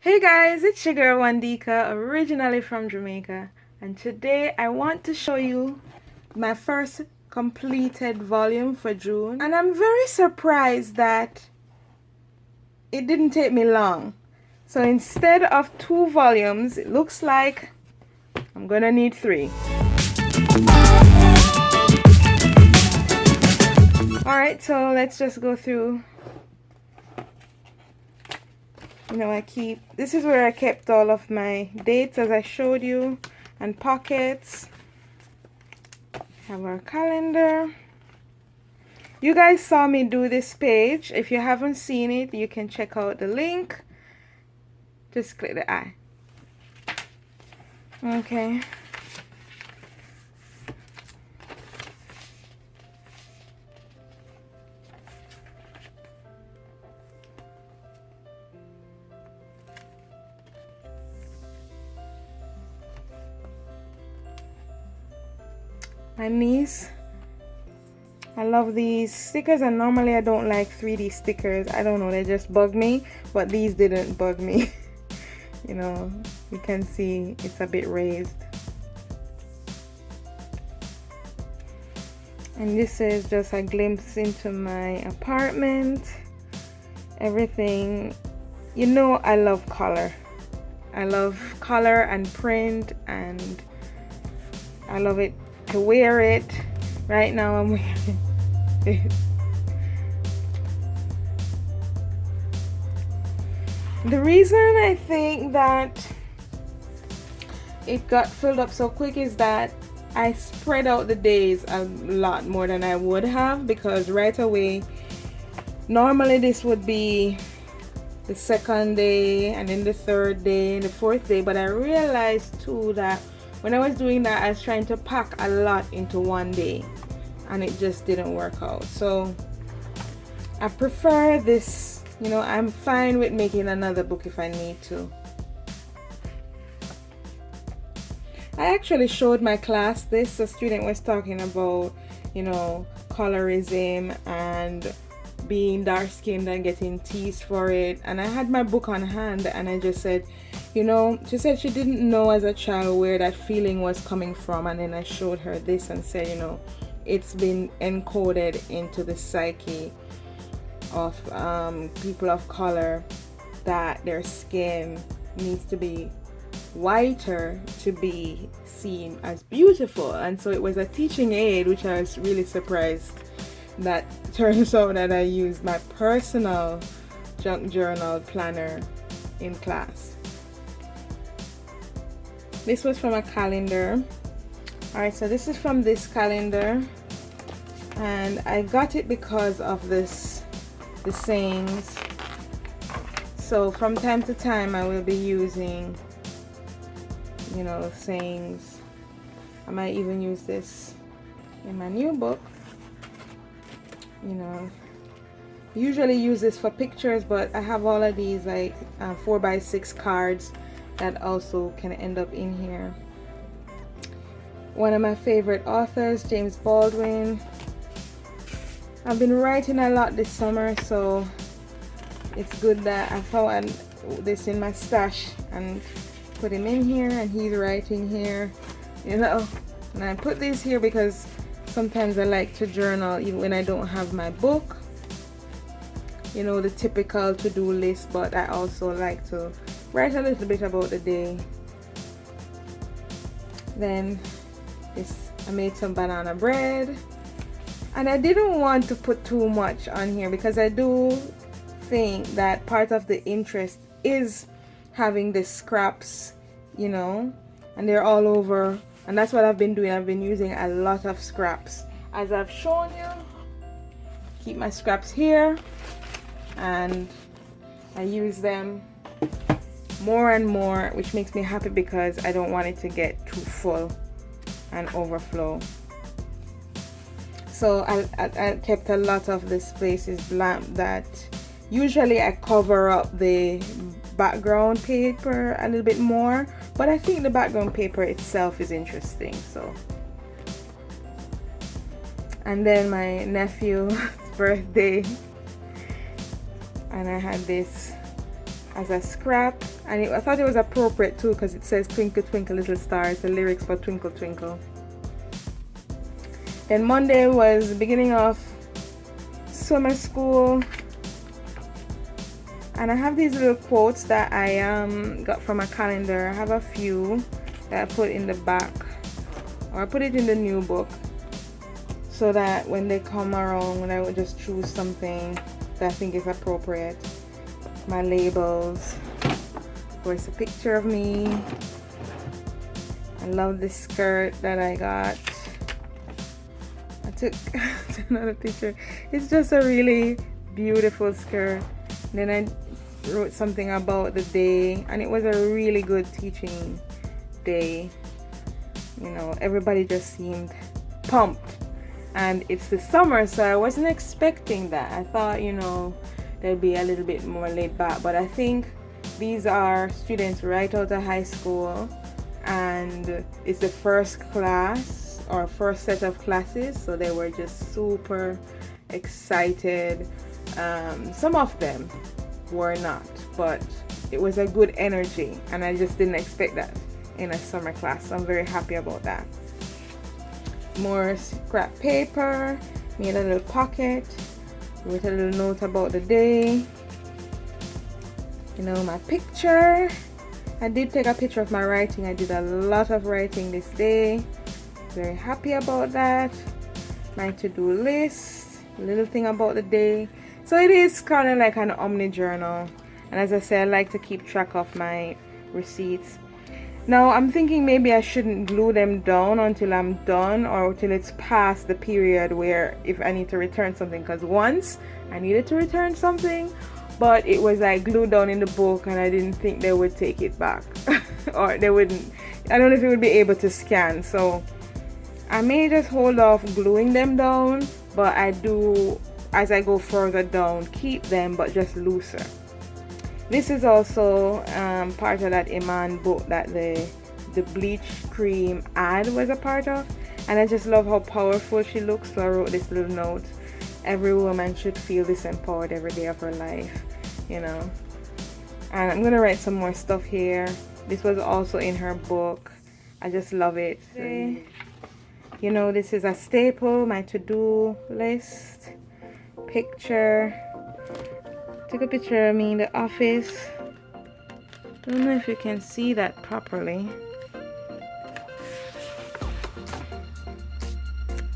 Hey guys, it's your girl Wandika, originally from Jamaica, and today I want to show you my first completed volume for June. And I'm very surprised that it didn't take me long. So instead of 2 volumes, it looks like I'm gonna need 3. Alright, so let's just go through. This is where I kept all of my dates as I showed you, and pockets. Have our calendar. You guys saw me do this page. If you haven't seen it, you can check out the link. Just click the eye. Okay. My niece, I love these stickers, and normally I don't like 3D stickers. I don't know, they just bug me, but these didn't bug me. You can see it's a bit raised. And this is just a glimpse into my apartment. Everything, I love color. I love color and print, and I love it to wear it. Right now I'm wearing this. The reason I think that it got filled up so quick is that I spread out the days a lot more than I would have, because right away, normally this would be the 2nd day, and then the 3rd day, and the 4th day, but I realized too that when I was doing that, I was trying to pack a lot into one day, and it just didn't work out. So I prefer this. I'm fine with making another book if I need to. I actually showed my class this. A student was talking about, colorism and being dark skinned and getting teased for it, and I had my book on hand, and I just said, she said she didn't know as a child where that feeling was coming from, and then I showed her this and said, it's been encoded into the psyche of people of color, that their skin needs to be whiter to be seen as beautiful. And so it was a teaching aid, which I was really surprised that turns out that I used my personal junk journal planner in class. This was from a calendar. Alright, so this is from this calendar, and I got it because of the sayings. So from time to time I will be using sayings. I might even use this in my new book. Usually use this for pictures, but I have all of these like 4x6 cards that also can end up in here. One of my favorite authors, James Baldwin. I've been writing a lot this summer, so it's good that I found this in my stash and put him in here, and he's writing here, and I put these here because sometimes I like to journal even when I don't have my book, the typical to-do list, but I also like to write a little bit about the day. Then I made some banana bread, and I didn't want to put too much on here because I do think that part of the interest is having the scraps, and they're all over, and that's what I've been doing. I've been using a lot of scraps, as I've shown you. Keep my scraps here, and I use them more and more, which makes me happy because I don't want it to get too full and overflow. So I kept a lot of the spaces blank. That usually I cover up the background paper a little bit more, but I think the background paper itself is interesting. So, and then my nephew's birthday, and I had this as a scrap. And I thought it was appropriate too because it says twinkle twinkle little stars, the lyrics for Twinkle Twinkle. Then Monday was the beginning of summer school, and I have these little quotes that I got from a calendar. I have a few that I put in the back, or I put it in the new book, so that when they come around, I would just choose something that I think is appropriate. My labels. Of course, a picture of me. I love this skirt that I got. I took another picture. It's just a really beautiful skirt. Then I wrote something about the day, and it was a really good teaching day. You know, everybody just seemed pumped, and it's the summer, so I wasn't expecting that. I thought, you know, they'd be a little bit more laid back, but I think these are students right out of high school, and it's the first class or first set of classes, so they were just super excited. Some of them were not, but it was a good energy, and I just didn't expect that in a summer class, so I'm very happy about that. More scrap paper, made a little pocket, wrote a little note about the day. You know, my picture. I did take a picture of my writing. I did a lot of writing this day. Very happy about that. My to-do list, little thing about the day. So it is kind of like an omni journal. And as I said, I like to keep track of my receipts. Now I'm thinking maybe I shouldn't glue them down until I'm done, or until it's past the period where if I need to return something, because once I needed to return something, but it was like glued down in the book, and I didn't think they would take it back or they wouldn't. I don't know if it would be able to scan, so I may just hold off gluing them down, but I do, as I go further down, keep them, but just looser. This is also part of that Iman book that the bleach cream ad was a part of, and I just love how powerful she looks, so I wrote this little note. Every woman should feel this empowered every day of her life, you know. And I'm gonna write some more stuff here. This was also in her book. I just love it. You know, this is a staple, my to-do list. Picture. Took a picture of me in the office. Don't know if you can see that properly.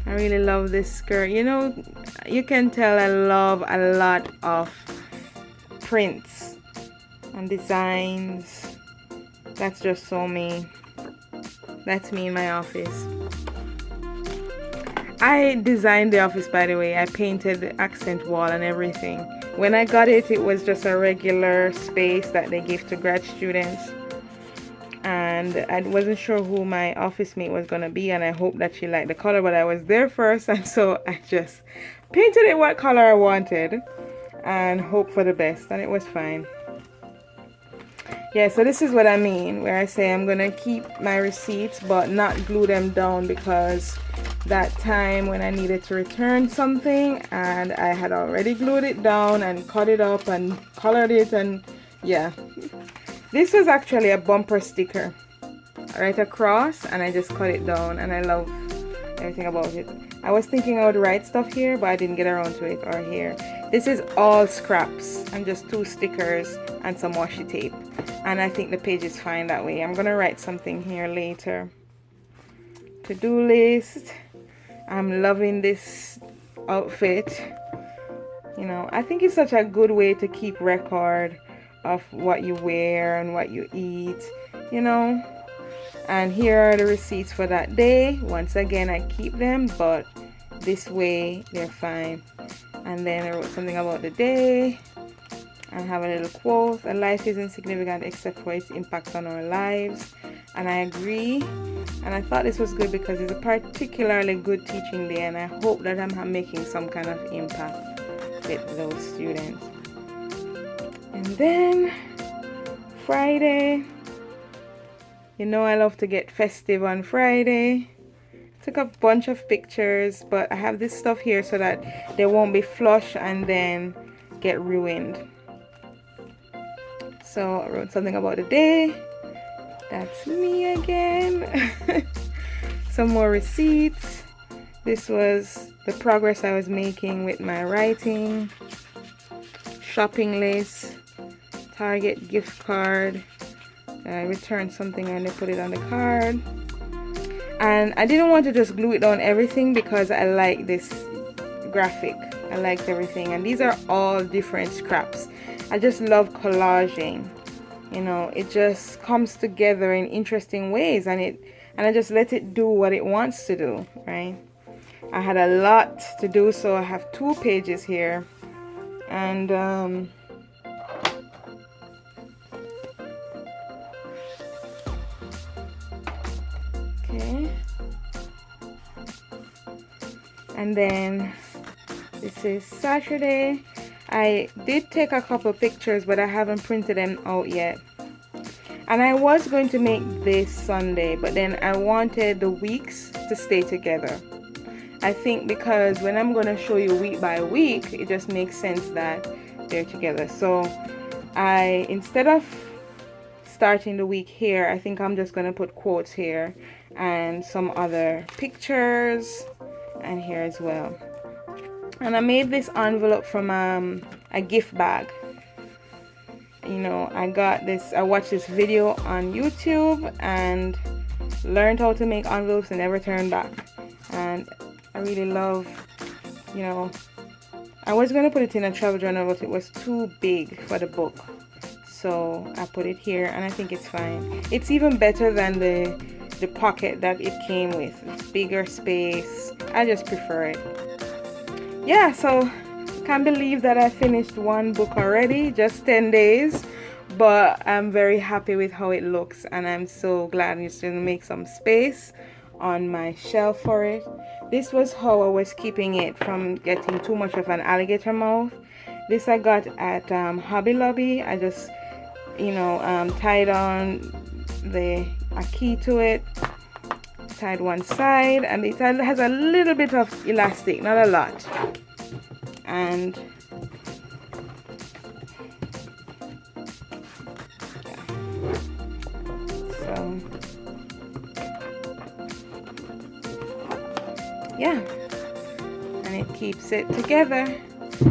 I really love this skirt. You know, you can tell I love a lot of prints and designs. That's just so me. That's me in my office. I designed the office, by the way. I painted the accent wall and everything. When I got it, it was just a regular space that they give to grad students. And I wasn't sure who my office mate was gonna be, and I hoped that she liked the color, but I was there first, and so I just painted it what color I wanted and hope for the best, and it was fine. Yeah, so this is what I mean, where I say I'm gonna keep my receipts but not glue them down, because that time when I needed to return something and I had already glued it down and cut it up and colored it, and yeah. This was actually a bumper sticker right across, and I just cut it down, and I love everything about it. I was thinking I would write stuff here, but I didn't get around to it, or here. This is all scraps and just 2 stickers and some washi tape, and I think the page is fine that way. I'm gonna write something here later. To-do list. I'm loving this outfit. You know, I think it's such a good way to keep record of what you wear and what you eat, you know. And here are the receipts for that day. Once again, I keep them, but this way they're fine. And then I wrote something about the day. I have a little quote: "A life isn't significant except for its impact on our lives." And I agree. And I thought this was good because it's a particularly good teaching day, and I hope that I'm making some kind of impact with those students. And then Friday, you know I love to get festive on Friday. Took a bunch of pictures, but I have this stuff here so that they won't be flush and then get ruined. So I wrote something about the day. That's me again. Some more receipts. This was the progress I was making with my writing. Shopping list. Target gift card. I returned something and they put it on the card. And I didn't want to just glue it on everything because I like this graphic. I liked everything. And these are all different scraps. I just love collaging. You know, it just comes together in interesting ways, and I just let it do what it wants to do, right? I had a lot to do, so I have 2 pages here. And okay. And then this is Saturday. I did take a couple pictures, but I haven't printed them out yet. And I was going to make this Sunday, but then I wanted the weeks to stay together. I think because when I'm going to show you week by week, it just makes sense that they're together. So instead of starting the week here, I think I'm just going to put quotes here and some other pictures and here as well. And I made this envelope from a gift bag. You know, I watched this video on YouTube and learned how to make envelopes and never turned back. And I really love, you know, I was going to put it in a travel journal, but it was too big for the book. So I put it here and I think it's fine. It's even better than the pocket that it came with. It's bigger space. I just prefer it. Yeah, so can't believe that I finished 1 book already, just 10 days, but I'm very happy with how it looks, and I'm so glad it's going to make some space on my shelf for it. This was how I was keeping it from getting too much of an alligator mouth. This I got at Hobby Lobby. I just, you know, tied on a key to it, tied one side, and it has a little bit of elastic, not a lot. And so yeah, and it keeps it together.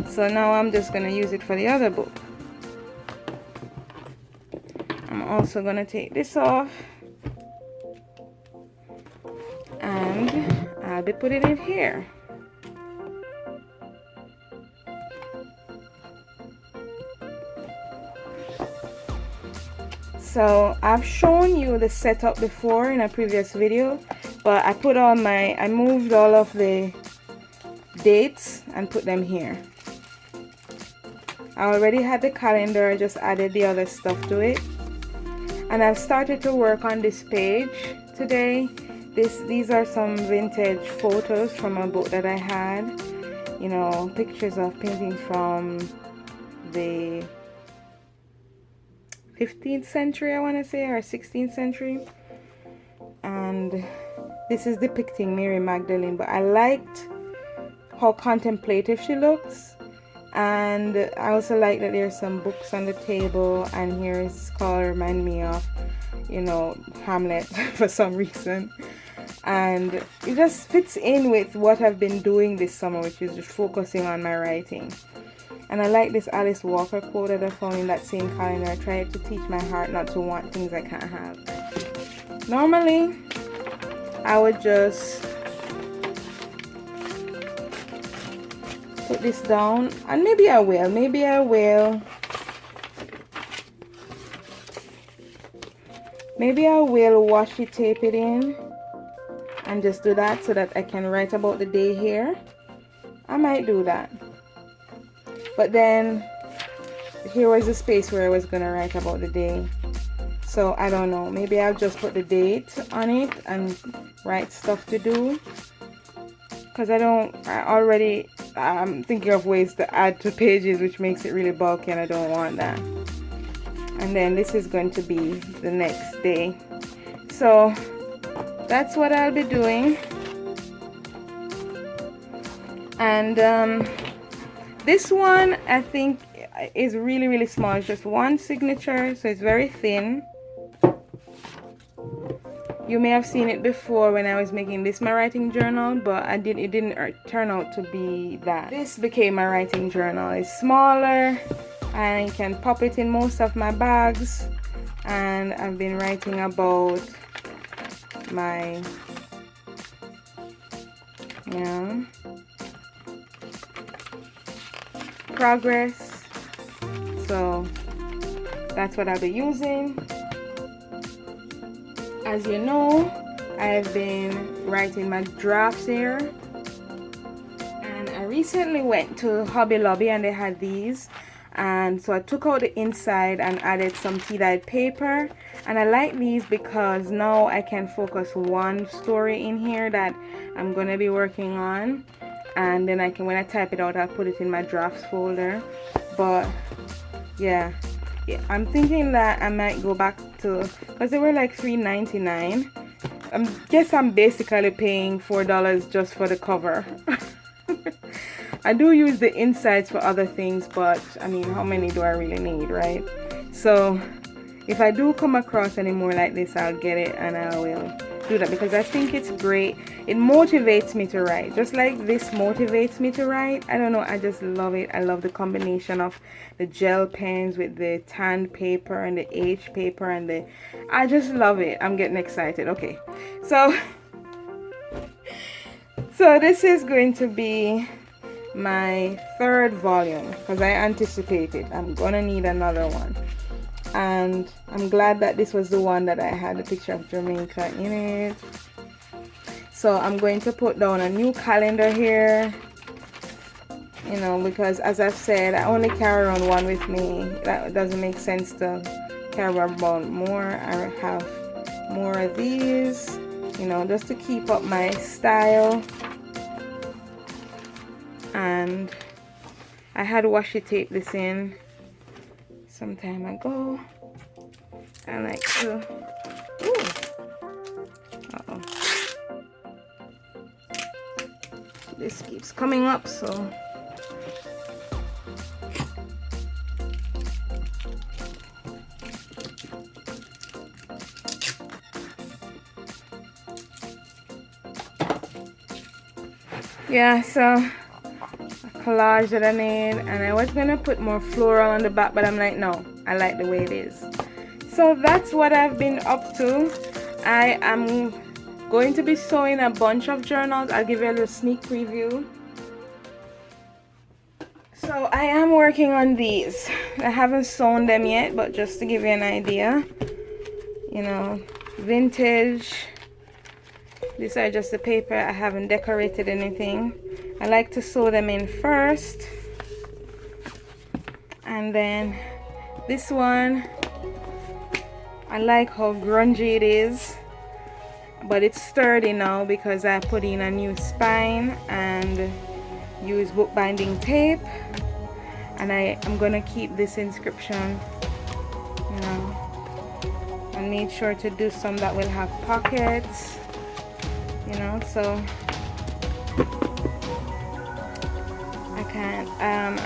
So now I'm just going to use it for the other book. I'm also going to take this off and I'll be putting it here. So I've shown you the setup before in a previous video, but I moved all of the dates and put them here. I already had the calendar, I just added the other stuff to it. And I've started to work on this page today. These are some vintage photos from a book that I had. You know, pictures of paintings from the 15th century, I want to say, or 16th century. And this is depicting Mary Magdalene, but I liked how contemplative she looks. And I also like that there's some books on the table, and here's color remind me of, you know, Hamlet for some reason. And it just fits in with what I've been doing this summer, which is just focusing on my writing. And I like this Alice Walker quote that I found in that same calendar. I try to teach my heart not to want things I can't have. Normally, I would just put this down, and maybe I will washi tape it in and just do that so that I can write about the day here. I might do that. But then here was the space where I was gonna write about the day. So I don't know, maybe I'll just put the date on it and write stuff to do. Because I'm thinking of ways to add to pages, which makes it really bulky, and I don't want that. And then this is going to be the next day. So that's what I'll be doing. And this one, I think is really, really small. It's just one signature, so it's very thin. You may have seen it before when I was making this my writing journal, but it didn't turn out to be that. This became my writing journal. It's smaller, and I can pop it in most of my bags, and I've been writing about my progress. So that's what I'll be using. As you know, I've been writing my drafts here, and I recently went to Hobby Lobby and they had these, and so I took out the inside and added some tea-dyed paper, and I like these because now I can focus one story in here that I'm gonna be working on, and then I can, when I type it out, I'll put it in my drafts folder. But yeah, I'm thinking that I might go back to, because they were like $3.99. I guess I'm basically paying $4 just for the cover. I do use the insides for other things, but I mean, how many do I really need, right? So if I do come across any more like this, I'll get it and I will do that, because I think it's great. It motivates me to write, just like this motivates me to write. I don't know, I just love it. I love the combination of the gel pens with the tan paper and the H paper, and I just love it. I'm getting excited. Okay, so this is going to be my third volume, because I anticipated I'm gonna need another one. And I'm glad that this was the one that I had a picture of Jamaica in it. So I'm going to put down a new calendar here, you know, because as I've said, I only carry around one with me. That doesn't make sense to carry around more. I have more of these, you know, just to keep up my style. And I had washi tape this in some time ago. I like to, uh-oh, this keeps coming up, so yeah, so collage that I made, and I was gonna put more floral on the back, but I'm like, no, I like the way it is. So that's what I've been up to. I am going to be sewing a bunch of journals. I'll give you a little sneak preview. So I am working on these. I haven't sewn them yet, but just to give you an idea, you know, vintage. These are just the paper. I haven't decorated anything. I like to sew them in first, and then this one, I like how grungy it is, but it's sturdy now because I put in a new spine and use bookbinding tape. And I'm gonna keep this inscription, you know. I made sure to do some that will have pockets, you know, so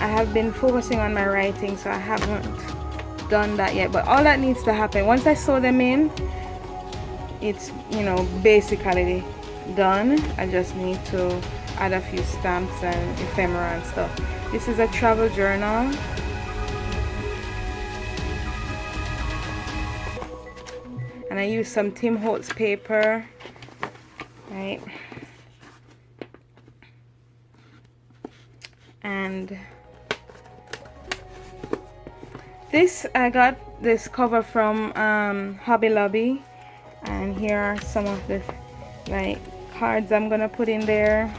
I have been focusing on my writing, so I haven't done that yet, but all that needs to happen once I sew them in, it's, you know, basically done. I just need to add a few stamps and ephemera and stuff. This is a travel journal, and I use some Tim Holtz paper, right? And this, I got this cover from Hobby Lobby, and here are some of the like cards I'm gonna put in there.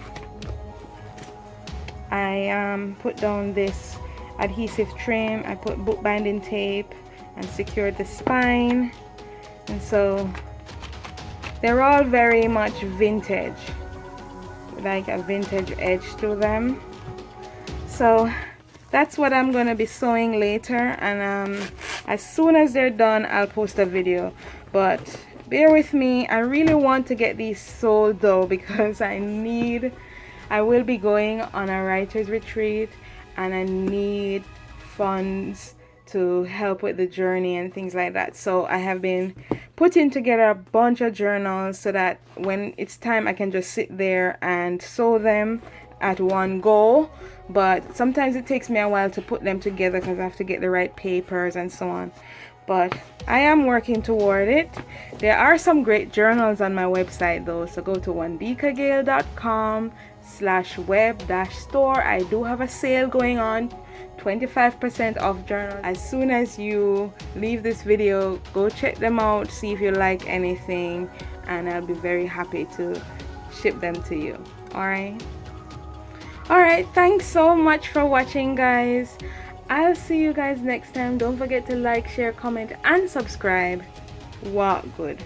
I put down this adhesive trim, I put bookbinding tape and secured the spine, and so they're all very much vintage, like a vintage edge to them. So that's what I'm gonna be sewing later, and as soon as they're done, I'll post a video. But bear with me, I really want to get these sold though, because I will be going on a writer's retreat, and I need funds to help with the journey and things like that. So I have been putting together a bunch of journals so that when it's time I can just sit there and sew them at one go. But sometimes it takes me a while to put them together because I have to get the right papers and so on. But I am working toward it. There are some great journals on my website though, so go to wandikagale.com/web-store. I do have a sale going on, 25% off journals. As soon as you leave this video, go check them out, see if you like anything, and I'll be very happy to ship them to you. Alright, thanks so much for watching, guys. I'll see you guys next time. Don't forget to like, share, comment, and subscribe. Walk good.